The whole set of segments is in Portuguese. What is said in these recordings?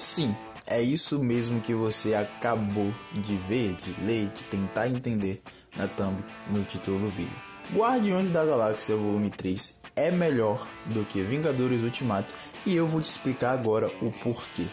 Sim, é isso mesmo que você acabou de ver, de ler, de tentar entender na thumb e no título do vídeo. Guardiões da Galáxia Volume 3 é melhor do que Vingadores Ultimato e eu vou te explicar agora o porquê.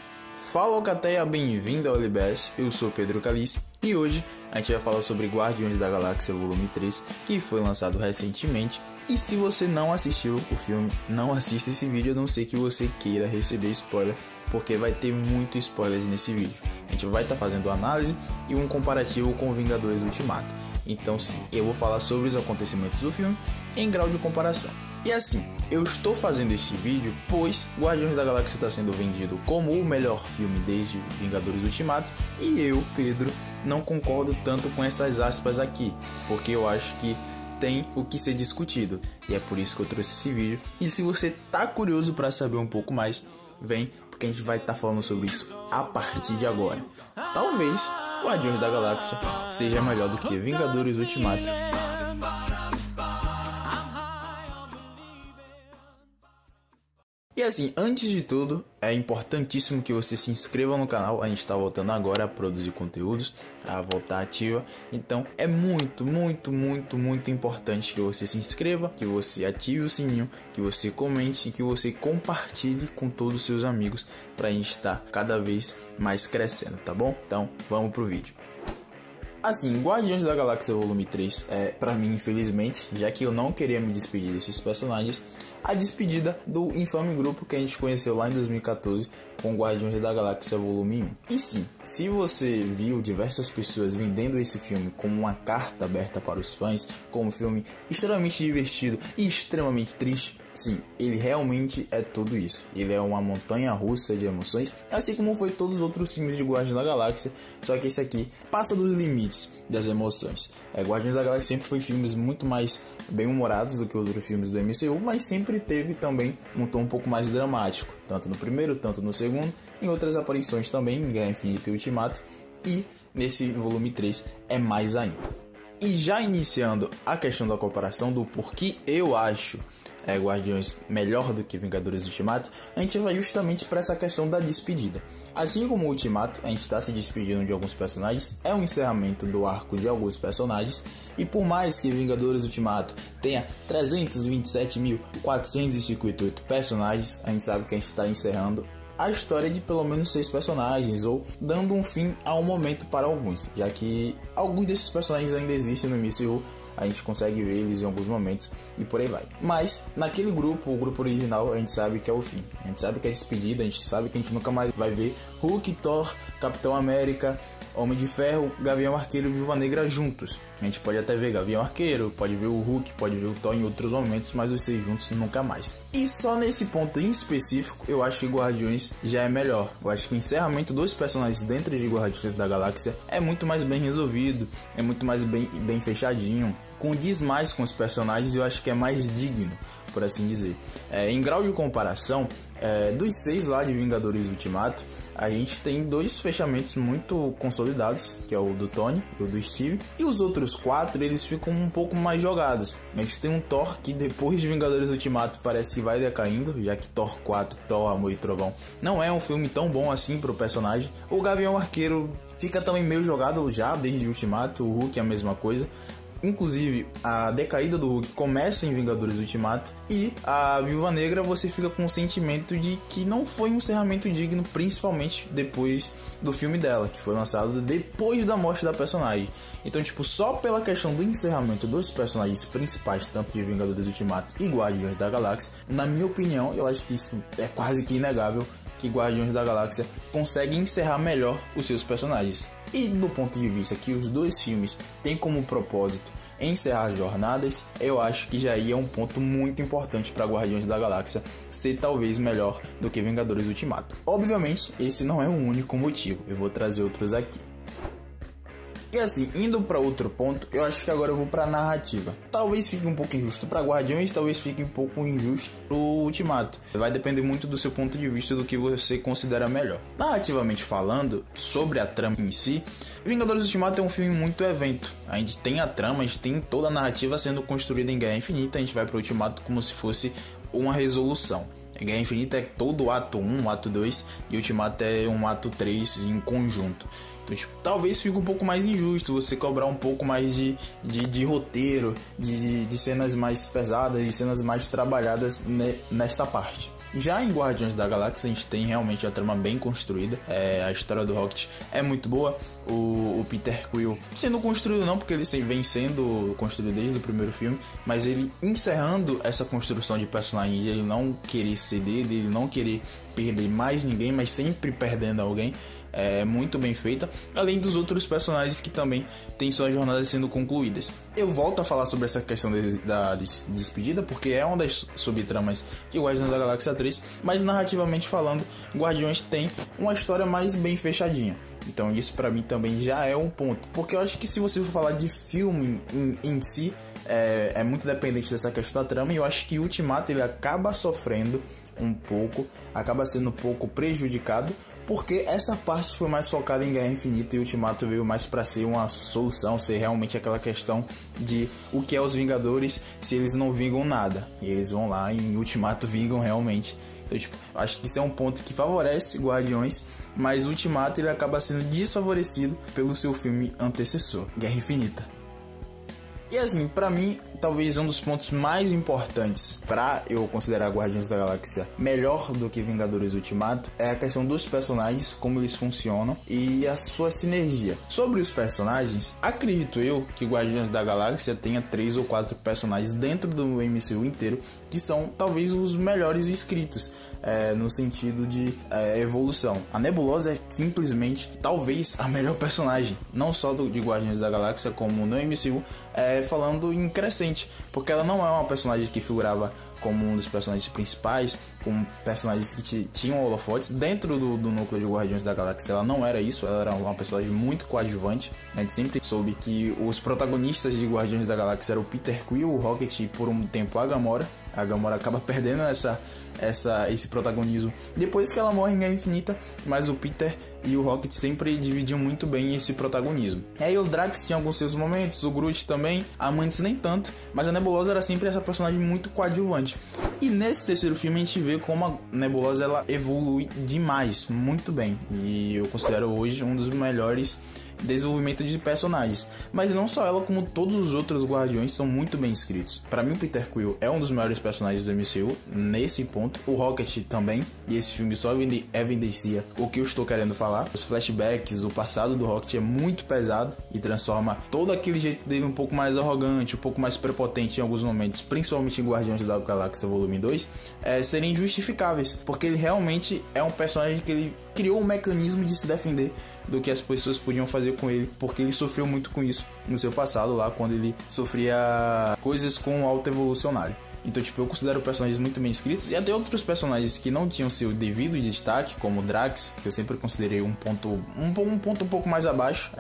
Fala Alcateia, bem-vindo ao LBS, eu sou Pedro Calice e hoje a gente vai falar sobre Guardiões da Galáxia Volume 3, que foi lançado recentemente. E se você não assistiu o filme, não assista esse vídeo, a não ser que você queira receber spoiler, porque vai ter muitos spoilers nesse vídeo. A gente vai estar fazendo análise e um comparativo com Vingadores Ultimato. Então sim, eu vou falar sobre os acontecimentos do filme em grau de comparação. E assim, eu estou fazendo este vídeo pois Guardiões da Galáxia está sendo vendido como o melhor filme desde Vingadores Ultimato, e eu, Pedro, não concordo tanto com essas aspas aqui, porque eu acho que tem o que ser discutido, e é por isso que eu trouxe esse vídeo. E se você tá curioso para saber um pouco mais, vem, porque a gente vai estar falando sobre isso a partir de agora. Talvez Guardiões da Galáxia seja melhor do que Vingadores Ultimato. E assim, antes de tudo, é importantíssimo que você se inscreva no canal. A gente está voltando agora a produzir conteúdos, a voltar ativa. Então é muito importante que você se inscreva, que você ative o sininho, que você comente e que você compartilhe com todos os seus amigos, para a gente estar cada vez mais crescendo, tá bom? Então vamos pro vídeo. Assim, Guardiões da Galáxia Volume 3 é, pra mim, infelizmente, já que eu não queria me despedir desses personagens, a despedida do infame grupo que a gente conheceu lá em 2014 com Guardiões da Galáxia Volume 1. E sim, se você viu diversas pessoas vendendo esse filme como uma carta aberta para os fãs, como um filme extremamente divertido e extremamente triste, sim, ele realmente é tudo isso. Ele é uma montanha russa de emoções, assim como foi todos os outros filmes de Guardiões da Galáxia, só que esse aqui passa dos limites das emoções. Guardiões da Galáxia sempre foi filmes muito mais bem-humorados do que outros filmes do MCU, mas sempre teve também um tom um pouco mais dramático, tanto no primeiro, tanto no segundo, em outras aparições também, em Guerra Infinita e Ultimato, e nesse volume 3 é mais ainda. E já iniciando a questão da comparação do porquê eu acho Guardiões melhor do que Vingadores Ultimato, a gente vai justamente para essa questão da despedida. Assim como o Ultimato, a gente está se despedindo de alguns personagens, é um encerramento do arco de alguns personagens, e por mais que Vingadores Ultimato tenha 327.458 personagens, a gente sabe que a gente está encerrando a história de pelo menos 6 personagens, ou dando um fim a um momento para alguns, já que alguns desses personagens ainda existem no MCU, a gente consegue ver eles em alguns momentos e por aí vai. Mas naquele grupo, o grupo original, a gente sabe que é o fim, a gente sabe que é a despedida, a gente sabe que a gente nunca mais vai ver Hulk, Thor, Capitão América, Homem de Ferro, Gavião Arqueiro e Viúva Negra juntos. A gente pode até ver Gavião Arqueiro, pode ver o Hulk, pode ver o Thor em outros momentos, mas os 6 juntos nunca mais. E só nesse ponto em específico, eu acho que Guardiões já é melhor. Eu acho que o encerramento dos personagens dentro de Guardiões da Galáxia é muito mais bem resolvido, é muito mais bem fechadinho, condiz mais com os personagens e eu acho que é mais digno, por assim dizer. Em grau de comparação, dos 6 lá de Vingadores Ultimato, a gente tem 2 fechamentos muito consolidados, que é o do Tony e o do Steve, e os outros 4 eles ficam um pouco mais jogados. A gente tem um Thor que depois de Vingadores Ultimato parece que vai decaindo, já que Thor 4, Thor, Amor e Trovão não é um filme tão bom assim pro personagem. O Gavião Arqueiro fica também meio jogado já desde Ultimato, o Hulk é a mesma coisa. Inclusive, a decaída do Hulk começa em Vingadores Ultimato, e a Viúva Negra você fica com o sentimento de que não foi um encerramento digno, principalmente depois do filme dela, que foi lançado depois da morte da personagem. Então, tipo, só pela questão do encerramento dos personagens principais, tanto de Vingadores Ultimato e Guardiões da Galáxia, na minha opinião, eu acho que isso é quase que inegável, que Guardiões da Galáxia consegue encerrar melhor os seus personagens. E do ponto de vista que os 2 filmes têm como propósito encerrar jornadas, eu acho que já é um ponto muito importante para Guardiões da Galáxia ser talvez melhor do que Vingadores Ultimato. Obviamente, esse não é o único motivo, eu vou trazer outros aqui. E assim, indo para outro ponto, eu acho que agora eu vou para narrativa. Talvez fique um pouco injusto para Guardiões, talvez fique um pouco injusto pro Ultimato. Vai depender muito do seu ponto de vista, do que você considera melhor. Narrativamente falando, sobre a trama em si, Vingadores Ultimato é um filme muito evento. A gente tem a trama, a gente tem toda a narrativa sendo construída em Guerra Infinita, a gente vai pro Ultimato como se fosse uma resolução. Guerra Infinita é todo o ato 1, ato 2 e Ultimato é um ato 3 em conjunto. Então, tipo, talvez fique um pouco mais injusto você cobrar um pouco mais de roteiro, de cenas mais pesadas e cenas mais trabalhadas nesta parte. Já em Guardiões da Galáxia a gente tem realmente a trama bem construída, a história do Rocket é muito boa, o Peter Quill sendo construído não porque ele vem sendo construído desde o primeiro filme, mas ele encerrando essa construção de personagem, de ele não querer ceder, de ele não querer perder mais ninguém, mas sempre perdendo alguém, é muito bem feita, além dos outros personagens que também têm suas jornadas sendo concluídas. Eu volto a falar sobre essa questão da despedida, porque é uma das subtramas de Guardiões da Galáxia 3, mas narrativamente falando, Guardiões tem uma história mais bem fechadinha. Então isso pra mim também já é um ponto, porque eu acho que se você for falar de filme em si, é muito dependente dessa questão da trama, e eu acho que o Ultimato ele acaba sofrendo um pouco, acaba sendo um pouco prejudicado, porque essa parte foi mais focada em Guerra Infinita e o Ultimato veio mais para ser uma solução, ser realmente aquela questão de o que é os Vingadores se eles não vingam nada. E eles vão lá e em Ultimato vingam realmente. Então, tipo, acho que isso é um ponto que favorece Guardiões, mas o Ultimato ele acaba sendo desfavorecido pelo seu filme antecessor, Guerra Infinita. E assim, pra mim, talvez um dos pontos mais importantes pra eu considerar Guardiões da Galáxia melhor do que Vingadores Ultimato é a questão dos personagens, como eles funcionam e a sua sinergia. Sobre os personagens, acredito eu que Guardiões da Galáxia tenha 3 ou 4 personagens dentro do MCU inteiro que são talvez os melhores escritos, no sentido de evolução. A Nebulosa é simplesmente talvez a melhor personagem, não só de Guardiões da Galáxia como no MCU, falando em crescente, porque ela não é uma personagem que figurava como um dos personagens principais, como personagens que tinham holofotes dentro do núcleo de Guardiões da Galáxia. Ela não era isso, ela era uma personagem muito coadjuvante. A gente sempre soube que os protagonistas de Guardiões da Galáxia eram o Peter Quill, o Rocket e por um tempo a Gamora. A Gamora acaba perdendo esse protagonismo depois que ela morre em Guerra Infinita, mas o Peter e o Rocket sempre dividiam muito bem esse protagonismo. Aí o Drax tinha alguns seus momentos, o Groot também, a Mantis nem tanto, mas a Nebulosa era sempre essa personagem muito coadjuvante. E nesse terceiro filme a gente vê como a Nebulosa ela evolui demais, muito bem, e eu considero hoje um dos melhores desenvolvimento de personagens, mas não só ela, como todos os outros Guardiões são muito bem escritos. Para mim o Peter Quill é um dos maiores personagens do MCU nesse ponto, o Rocket também, e esse filme só evidencia o que eu estou querendo falar. Os flashbacks, o passado do Rocket é muito pesado e transforma todo aquele jeito dele um pouco mais arrogante, um pouco mais prepotente em alguns momentos, principalmente em Guardiões da Galáxia Volume 2, serem justificáveis, porque ele realmente é um personagem que ele criou um mecanismo de se defender do que as pessoas podiam fazer com ele, porque ele sofreu muito com isso no seu passado lá, quando ele sofria coisas com o alto evolucionário. Então, tipo, eu considero personagens muito bem escritos, e até outros personagens que não tinham seu devido destaque, como o Drax, que eu sempre considerei um ponto um pouco mais abaixo,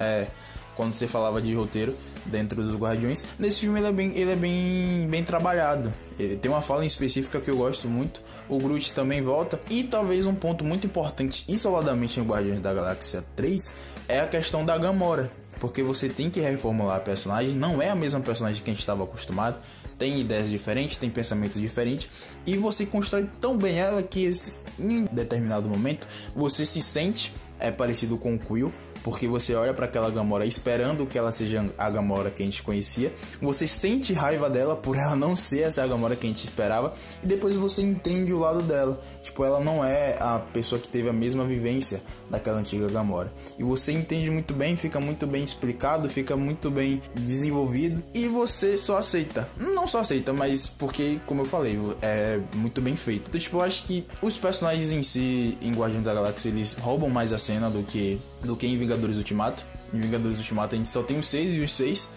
quando você falava de roteiro dentro dos Guardiões. Nesse filme ele é bem trabalhado. Ele tem uma fala em específica que eu gosto muito. O Groot também volta. E talvez um ponto muito importante, isoladamente em Guardiões da Galáxia 3, é a questão da Gamora. Porque você tem que reformular a personagem. Não é a mesma personagem que a gente estava acostumado. Tem ideias diferentes, tem pensamentos diferentes. E você constrói tão bem ela que em determinado momento você se sente parecido com o Quill, porque você olha para aquela Gamora esperando que ela seja a Gamora que a gente conhecia, você sente raiva dela por ela não ser essa Gamora que a gente esperava, e depois você entende o lado dela, tipo, ela não é a pessoa que teve a mesma vivência daquela antiga Gamora, e você entende muito bem, fica muito bem explicado, fica muito bem desenvolvido, e você só aceita, não só aceita, mas porque, como eu falei, é muito bem feito. Então, tipo, eu acho que os personagens em si, em Guardiões da Galáxia, eles roubam mais a cena do que em Vingadores Ultimato. Em Vingadores Ultimato a gente só tem os 6 e os 6.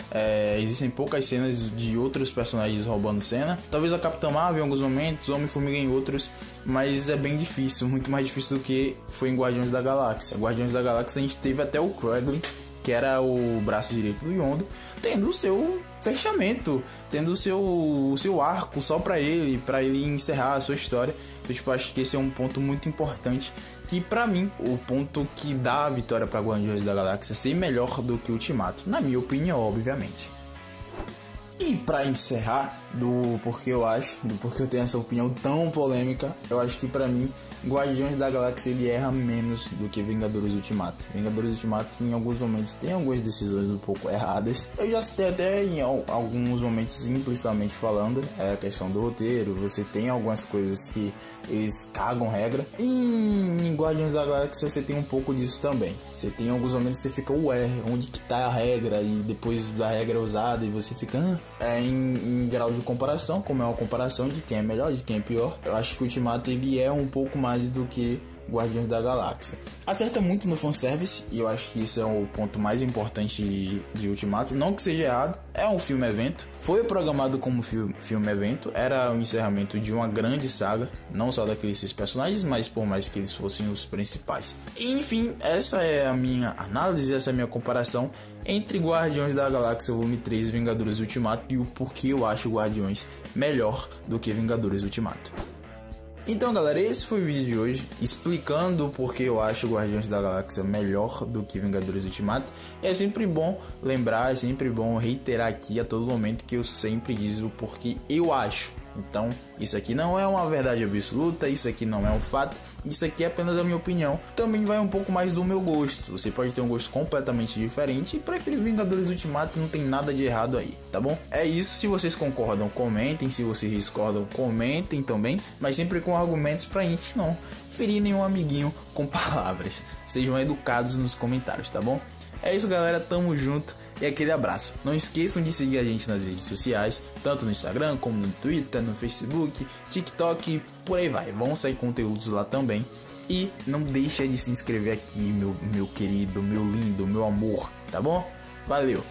Existem poucas cenas de outros personagens roubando cena. Talvez a Capitã Marvel em alguns momentos, o Homem-Formiga em outros, mas é bem difícil, muito mais difícil do que foi em Guardiões da Galáxia. Guardiões da Galáxia a gente teve até o Kraglin, que era o braço direito do Yondo, tendo o seu fechamento, tendo o seu arco só pra ele encerrar a sua história. Eu, tipo, acho que esse é um ponto muito importante, que pra mim, o ponto que dá a vitória pra Guardiões da Galáxia ser melhor do que o Ultimato, na minha opinião, obviamente. E pra encerrar, do porquê eu acho, do porquê eu tenho essa opinião tão polêmica. Eu acho que pra mim, Guardiões da Galáxia ele erra menos do que Vingadores Ultimato. Vingadores Ultimato em alguns momentos tem algumas decisões um pouco erradas. Eu já citei até em alguns momentos implicitamente falando, é a questão do roteiro, você tem algumas coisas que eles cagam regra. E em Guardiões da Galáxia você tem um pouco disso também. Você tem alguns momentos que você fica, ué, onde que tá a regra? E depois da regra é usada e você fica, em grau de comparação, como é uma comparação de quem é melhor, de quem é pior. Eu acho que o Ultimato ele é um pouco mais do que Guardiões da Galáxia. Acerta muito no fanservice, e eu acho que isso é o ponto mais importante de Ultimato. Não que seja errado, é um filme-evento. Foi programado como filme-evento, era o encerramento de uma grande saga, não só daqueles 6 personagens, mas por mais que eles fossem os principais. E, enfim, essa é a minha análise, essa é a minha comparação entre Guardiões da Galáxia Volume 3 e Vingadores Ultimato, e o porquê eu acho Guardiões melhor do que Vingadores Ultimato. Então, galera, esse foi o vídeo de hoje, explicando porque eu acho Guardiões da Galáxia melhor do que Vingadores Ultimato. E é sempre bom lembrar, é sempre bom reiterar aqui a todo momento que eu sempre digo o porquê eu acho. Então, isso aqui não é uma verdade absoluta, isso aqui não é um fato, isso aqui é apenas a minha opinião. Também vai um pouco mais do meu gosto. Você pode ter um gosto completamente diferente e preferir Vingadores Ultimato, não tem nada de errado aí, tá bom? É isso, se vocês concordam, comentem, se vocês discordam, comentem também, mas sempre com argumentos pra gente não ferir nenhum amiguinho com palavras. Sejam educados nos comentários, tá bom? É isso, galera, tamo junto e aquele abraço. Não esqueçam de seguir a gente nas redes sociais, tanto no Instagram como no Twitter, no Facebook, TikTok, por aí vai. Vão sair conteúdos lá também. E não deixa de se inscrever aqui, meu querido, meu lindo, meu amor, tá bom? Valeu!